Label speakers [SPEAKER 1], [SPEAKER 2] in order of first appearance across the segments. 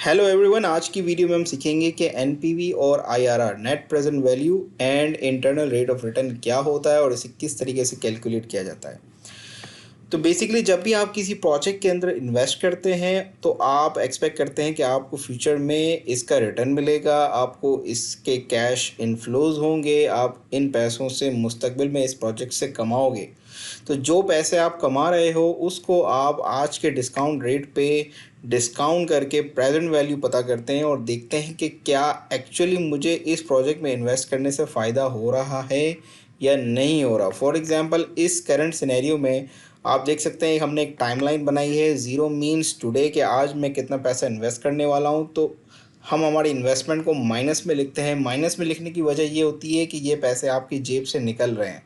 [SPEAKER 1] Hello everyone, आज की video में हम सीखेंगे कि एनपीवी और IRR net present value and internal rate of return क्या होता है और इसे किस तरीके से कैलकुलेट किया जाता है। तो बेसिकली जब भी आप किसी प्रोजेक्ट के अंदर इन्वेस्ट करते हैं तो आप एक्सपेक्ट करते हैं कि आपको फ्यूचर में इसका रिटर्न मिलेगा, आपको इसके कैश इनफ्लोज होंगे, आप इन पैसों से मुस्तकबिल में इस प्रोजेक्ट से कमाओगे। तो जो पैसे आप कमा रहे हो उसको आप आज के डिस्काउंट रेट पे डिस्काउंट करके प्रेजेंट वैल्यू पता करते हैं और देखते हैं कि क्या एक्चुअली मुझे इस प्रोजेक्ट में इन्वेस्ट करने से फ़ायदा हो रहा है या नहीं हो रहा। फॉर एग्ज़ाम्पल इस करंट सिनेरियो में आप देख सकते हैं हमने एक टाइमलाइन बनाई है। ज़ीरो मीन्स टुडे कि आज मैं कितना पैसा इन्वेस्ट करने वाला हूँ, तो हम हमारी इन्वेस्टमेंट को माइनस में लिखते हैं। माइनस में लिखने की वजह ये होती है कि ये पैसे आपकी जेब से निकल रहे हैं,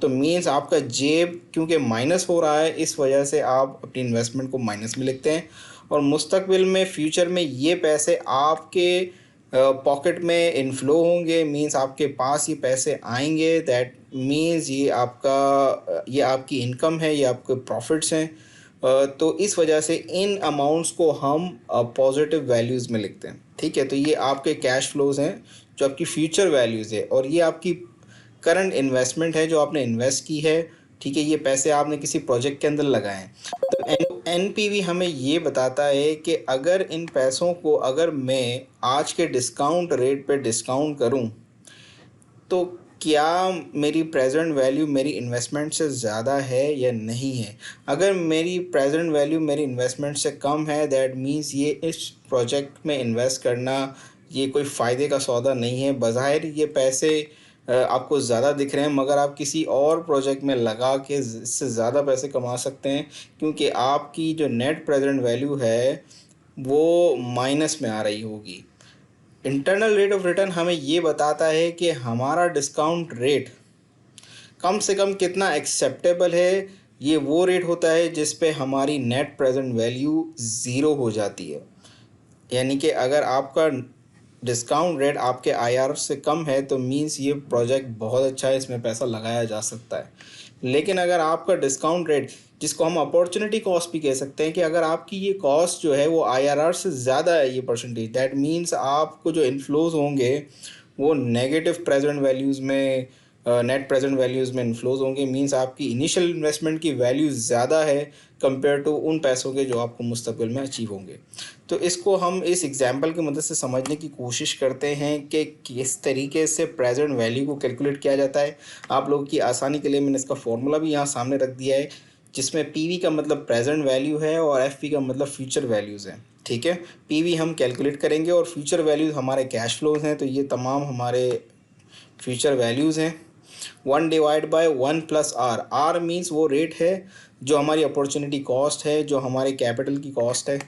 [SPEAKER 1] तो मीन्स आपका जेब क्योंकि माइनस हो रहा है, इस वजह से आप अपनी इन्वेस्टमेंट को माइनस में लिखते हैं। और मुस्तकबिल में फ्यूचर में ये पैसे आपके पॉकेट में इनफ्लो होंगे, मींस आपके पास ये पैसे आएंगे। दैट मींस ये आपकी इनकम है, ये आपके प्रॉफिट्स हैं। तो इस वजह से इन अमाउंट्स को हम पॉजिटिव वैल्यूज़ में लिखते हैं। ठीक है, तो ये आपके कैश फ्लोज हैं जो आपकी फ्यूचर वैल्यूज़ है, और ये आपकी करंट इन्वेस्टमेंट है जो आपने इन्वेस्ट की है। ठीक है, ये पैसे आपने किसी प्रोजेक्ट के अंदर लगाए हैं। तो एनपीवी हमें ये बताता है कि अगर इन पैसों को अगर मैं आज के डिस्काउंट रेट पे डिस्काउंट करूं तो क्या मेरी प्रेजेंट वैल्यू मेरी इन्वेस्टमेंट से ज़्यादा है या नहीं है। अगर मेरी प्रेजेंट वैल्यू मेरी इन्वेस्टमेंट से कम है, दैट मीन्स ये इस प्रोजेक्ट में इन्वेस्ट करना ये कोई फ़ायदे का सौदा नहीं है। बज़ाहिर ये पैसे आपको ज़्यादा दिख रहे हैं, मगर आप किसी और प्रोजेक्ट में लगा के इससे ज़्यादा पैसे कमा सकते हैं, क्योंकि आपकी जो नेट प्रेजेंट वैल्यू है वो माइनस में आ रही होगी। इंटरनल रेट ऑफ रिटर्न हमें ये बताता है कि हमारा डिस्काउंट रेट कम से कम कितना एक्सेप्टेबल है। ये वो रेट होता है जिस पे हमारी नेट प्रेजेंट वैल्यू ज़ीरो हो जाती है। यानी कि अगर आपका डिस्काउंट रेट आपके आईआर से कम है तो मींस ये प्रोजेक्ट बहुत अच्छा है, इसमें पैसा लगाया जा सकता है। लेकिन अगर आपका डिस्काउंट रेट, जिसको हम अपॉर्चुनिटी कॉस्ट भी कह सकते हैं, कि अगर आपकी ये कॉस्ट जो है वो आईआरआर से ज़्यादा है, ये परसेंटेज, दैट मीन्स आपको जो इन्फ्लोज होंगे वो नेगेटिव प्रेजेंट वैल्यूज़ में, नेट प्रेजेंट वैल्यूज़ में इन्फ्लोज होंगे। मींस आपकी इनिशियल इन्वेस्टमेंट की वैल्यू ज़्यादा है कंपेयर टू उन पैसों के जो आपको मुस्तकबिल में अचीव होंगे। तो इसको हम इस एग्जांपल की मदद से समझने की कोशिश करते हैं कि किस तरीके से प्रेजेंट वैल्यू को कैलकुलेट किया जाता है। आप लोगों की आसानी के लिए मैंने इसका फॉर्मूला भी यहाँ सामने रख दिया है, जिसमें पीवी का मतलब प्रेजेंट वैल्यू है और एफपी का मतलब फ्यूचर वैल्यूज़ हैं। ठीक है, पीवी हम कैलकुलेट करेंगे और फ्यूचर वैल्यूज़ हमारे कैश फ्लोज हैं, तो ये तमाम हमारे फ्यूचर वैल्यूज़ हैं। 1/1 + आर, आर मीन्स वो रेट है जो हमारी अपॉर्चुनिटी कॉस्ट है, जो हमारे कैपिटल की कॉस्ट है।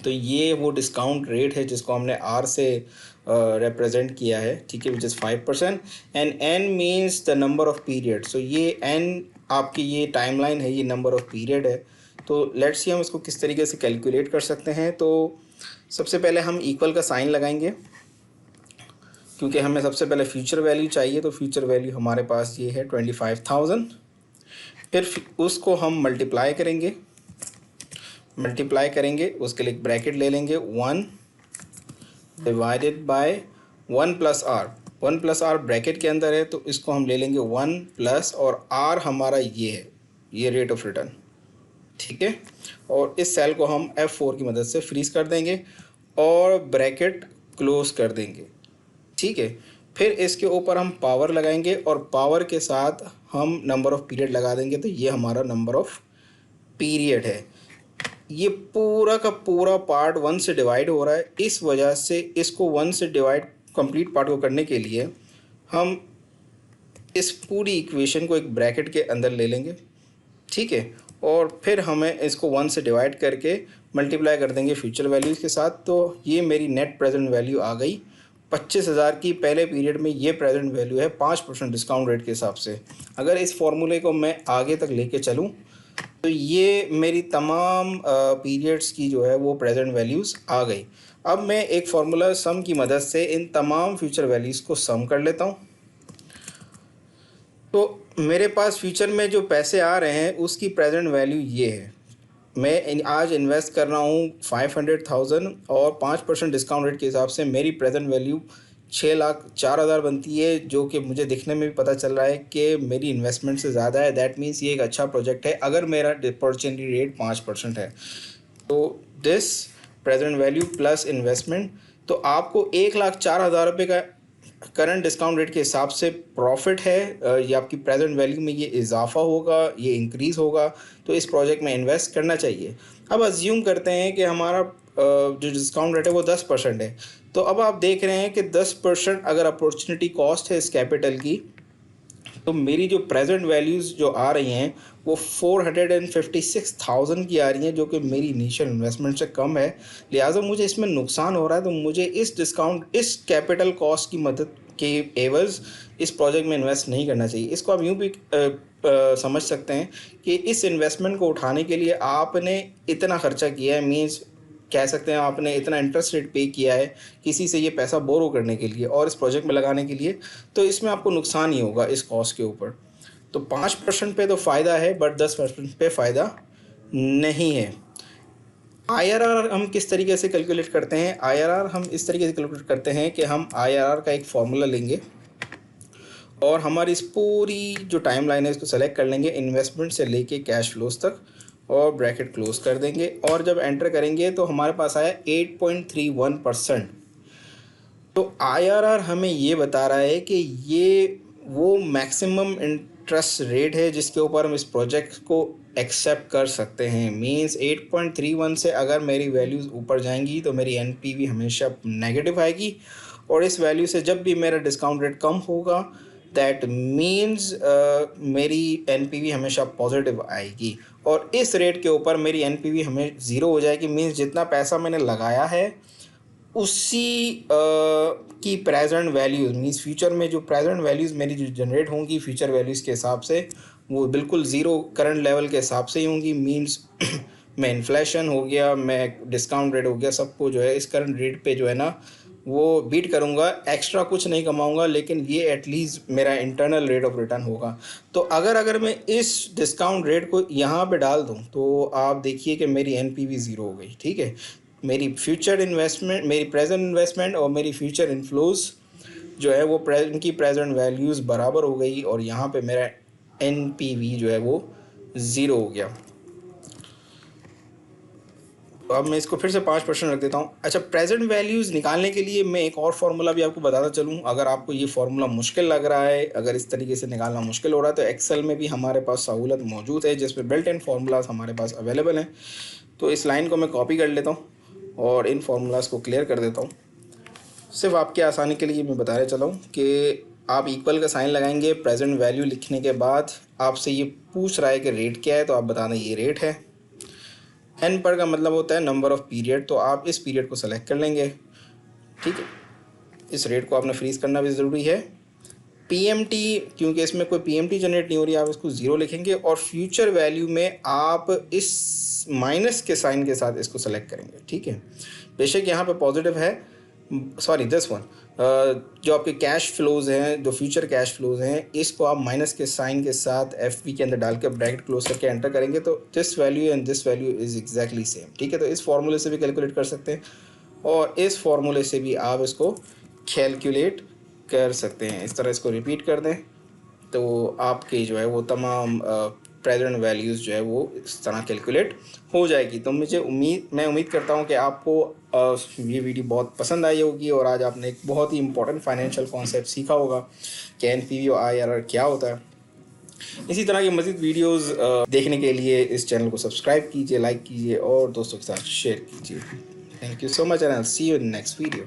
[SPEAKER 1] तो ये वो डिस्काउंट रेट है जिसको हमने आर से रिप्रेजेंट किया है। ठीक है, which is 5%। And N means the number of period. So ये एन आपकी ये टाइमलाइन है, ये नंबर ऑफ पीरियड है। तो लेट्स सी हम इसको किस तरीके से कैलकुलेट कर सकते हैं। तो सबसे पहले हम इक्वल का साइन लगाएंगे, क्योंकि हमें सबसे पहले फ्यूचर वैल्यू चाहिए। तो फ्यूचर वैल्यू हमारे पास ये है 25,000। फिर उसको हम मल्टीप्लाई करेंगे, उसके लिए एक ब्रैकेट ले लेंगे, 1/1 + आर। 1 + आर ब्रैकेट के अंदर है, तो इसको हम ले लेंगे 1 और आर हमारा ये है, ये रेट ऑफ रिटर्न। ठीक है, और इस सेल को हम F4 की मदद से फ्रीज कर देंगे और ब्रैकेट क्लोज कर देंगे। ठीक है, फिर इसके ऊपर हम पावर लगाएंगे और पावर के साथ हम नंबर ऑफ़ पीरियड लगा देंगे। तो ये हमारा नंबर ऑफ़ पीरियड है। ये पूरा का पूरा पार्ट 1 से डिवाइड हो रहा है, इस वजह से इसको 1 से डिवाइड, कंप्लीट पार्ट को करने के लिए हम इस पूरी इक्वेशन को एक ब्रैकेट के अंदर ले लेंगे। ठीक है, और फिर हमें इसको 1 से डिवाइड करके मल्टीप्लाई कर देंगे फ्यूचर वैल्यूज़ के साथ। तो ये मेरी नेट प्रेजेंट वैल्यू आ गई 25,000 की। पहले पीरियड में ये प्रेजेंट वैल्यू है 5% डिस्काउंट रेट के हिसाब से। अगर इस फॉर्मूले को मैं आगे तक लेके चलूँ तो ये मेरी तमाम पीरियड्स की जो है वो प्रेजेंट वैल्यूज़ आ गई। अब मैं एक फार्मूला सम की मदद से इन तमाम फ्यूचर वैल्यूज़ को सम कर लेता हूँ। तो मेरे पास फ्यूचर में जो पैसे आ रहे हैं उसकी प्रेजेंट वैल्यू ये है। मैं आज इन्वेस्ट कर रहा हूँ 500,000 और 5% डिस्काउंट रेट के हिसाब से मेरी प्रेजेंट वैल्यू 6,04,000 बनती है, जो कि मुझे दिखने में भी पता चल रहा है कि मेरी इन्वेस्टमेंट से ज़्यादा है। दैट मीन्स ये एक अच्छा प्रोजेक्ट है अगर मेरा अपॉर्चुनिटी रेट 5% है। तो this present value plus investment, तो आपको 1,04,000 रुपये का करंट डिस्काउंट रेट के हिसाब से प्रॉफिट है। ये आपकी प्रेजेंट वैल्यू में ये इजाफा होगा, ये इंक्रीज़ होगा, तो इस प्रोजेक्ट में इन्वेस्ट करना चाहिए। अब अज्यूम करते हैं कि हमारा जो डिस्काउंट रेट है वो 10% है। तो अब आप देख रहे हैं कि 10% अगर अपॉर्चुनिटी कॉस्ट है इस कैपिटल की, तो मेरी जो प्रेजेंट वैल्यूज़ जो आ रही हैं वो 456,000 की आ रही हैं, जो कि मेरी इनिशियल इन्वेस्टमेंट से कम है। लिहाजा मुझे इसमें नुकसान हो रहा है, तो मुझे इस कैपिटल कॉस्ट की मदद के एवज़ इस प्रोजेक्ट में इन्वेस्ट नहीं करना चाहिए। इसको आप यूँ भी समझ सकते हैं कि इस इन्वेस्टमेंट को उठाने के लिए आपने इतना ख़र्चा किया है, मीन्स कह सकते हैं आपने इतना इंटरेस्ट रेट पे किया है किसी से ये पैसा बोरो करने के लिए और इस प्रोजेक्ट में लगाने के लिए, तो इसमें आपको नुकसान ही होगा इस कॉस्ट के ऊपर। तो 5% पे तो फ़ायदा है, बट 10% पे फ़ायदा नहीं है। आईआरआर हम किस तरीके से कैलकुलेट करते हैं? आईआरआर हम इस तरीके से कैलकुलेट करते हैं कि हम आईआरआर का एक फार्मूला लेंगे और हमारी इस पूरी जो टाइमलाइन है इसको सेलेक्ट कर लेंगे, इन्वेस्टमेंट से लेके कैश फ्लोज तक, और ब्रैकेट क्लोज कर देंगे। और जब एंटर करेंगे तो हमारे पास आया 8.31%। तो आईआरआर हमें ये बता रहा है कि ये वो मैक्सिमम इंटरेस्ट रेट है जिसके ऊपर हम इस प्रोजेक्ट को एक्सेप्ट कर सकते हैं। मींस 8.31 से अगर मेरी वैल्यूज़ ऊपर जाएंगी तो मेरी एनपीवी हमेशा नेगेटिव आएगी, और इस वैल्यू से जब भी मेरा डिस्काउंट रेट कम होगा दैट मीन्स मेरी एनपीवी हमेशा पॉजिटिव आएगी, और इस रेट के ऊपर मेरी एनपीवी हमें ज़ीरो हो जाएगी। मीन्स जितना पैसा मैंने लगाया है उसी की प्रेजेंट वैल्यूज़, मीन्स फ्यूचर में जो प्रेजेंट वैल्यूज़ मेरी जो जनरेट होंगी फ्यूचर वैल्यूज़ के हिसाब से, वो बिल्कुल ज़ीरो करंट लेवल के हिसाब से ही होंगी। मीन्स मैं इन्फ्लेशन हो गया, मैं डिस्काउंट रेट हो गया, सबको जो है इस करंट रेट पे जो है ना वो बीट करूँगा, एक्स्ट्रा कुछ नहीं कमाऊँगा, लेकिन ये एटलीस्ट मेरा इंटरनल रेट ऑफ रिटर्न होगा। तो अगर मैं इस डिस्काउंट रेट को यहाँ पे डाल दूँ तो आप देखिए कि मेरी एनपीवी ज़ीरो हो गई। ठीक है, मेरी फ्यूचर इन्वेस्टमेंट, मेरी प्रेजेंट इन्वेस्टमेंट और मेरी फ्यूचर इनफ्लोज जो है वो उनकी प्रेजेंट वैल्यूज़ बराबर हो गई, और यहाँ पे मेरा एनपीवी जो है वो ज़ीरो हो गया। तो अब मैं इसको फिर से 5% रख देता हूँ। अच्छा, प्रेजेंट वैल्यूज़ निकालने के लिए मैं एक और फार्मूला भी आपको बताता चलूँ। अगर आपको ये फार्मूला मुश्किल लग रहा है, अगर इस तरीके से निकालना मुश्किल हो रहा है, तो एक्सेल में भी हमारे पास सहूलत मौजूद है जिसमें बिल्ट इन फार्मूलाज हमारे पास अवेलेबल हैं। तो इस लाइन को मैं कॉपी कर लेता हूँ और इन फार्मूलाज को क्लियर कर देता हूँ। सिर्फ आपके आसानी के लिए मैं बताने चला हूँ कि आप इक्वल का साइन लगाएंगे, प्रेजेंट वैल्यू लिखने के बाद आपसे ये पूछ रहा है कि रेट क्या है, तो आप बता दें ये रेट है। एन पर का मतलब होता है नंबर ऑफ़ पीरियड, तो आप इस पीरियड को सेलेक्ट कर लेंगे। ठीक है, इस रेट को आपने फ्रीज़ करना भी ज़रूरी है। पीएमटी, क्योंकि इसमें कोई पीएमटी जनरेट नहीं हो रही, आप इसको ज़ीरो लिखेंगे, और फ्यूचर वैल्यू में आप इस माइनस के साइन के साथ इसको सेलेक्ट करेंगे। ठीक है, बेशक यहाँ पे पॉजिटिव है, सॉरी दिस वन, जो आपके कैश फ्लोज़ हैं, जो फ्यूचर कैश फ्लोज़ हैं, इसको आप माइनस के साइन के साथ एफ पी के अंदर डाल के ब्रैकेट क्लोज करके एंटर करेंगे, तो this value and this value is exactly same. ठीक है, तो इस फार्मूले से भी कैलकुलेट कर सकते हैं और इस फार्मूले से भी आप इसको कैलकुलेट कर सकते हैं। इस तरह इसको रिपीट कर दें तो आपकी जो है वो तमाम प्रेजेंट वैल्यूज़ जो है वो इस तरह कैलकुलेट हो जाएगी। तो मैं उम्मीद करता हूँ कि आपको ये वीडियो बहुत पसंद आई होगी, और आज आपने एक बहुत ही इंपॉर्टेंट फाइनेंशियल कॉन्सेप्ट सीखा होगा कि एनपीवी और आईआरआर क्या होता है। इसी तरह की मज़ीद वीडियोज़ देखने के लिए इस चैनल को सब्सक्राइब कीजिए, लाइक कीजिए और दोस्तों के साथ शेयर कीजिए। Thank you so much and I will see you in next video.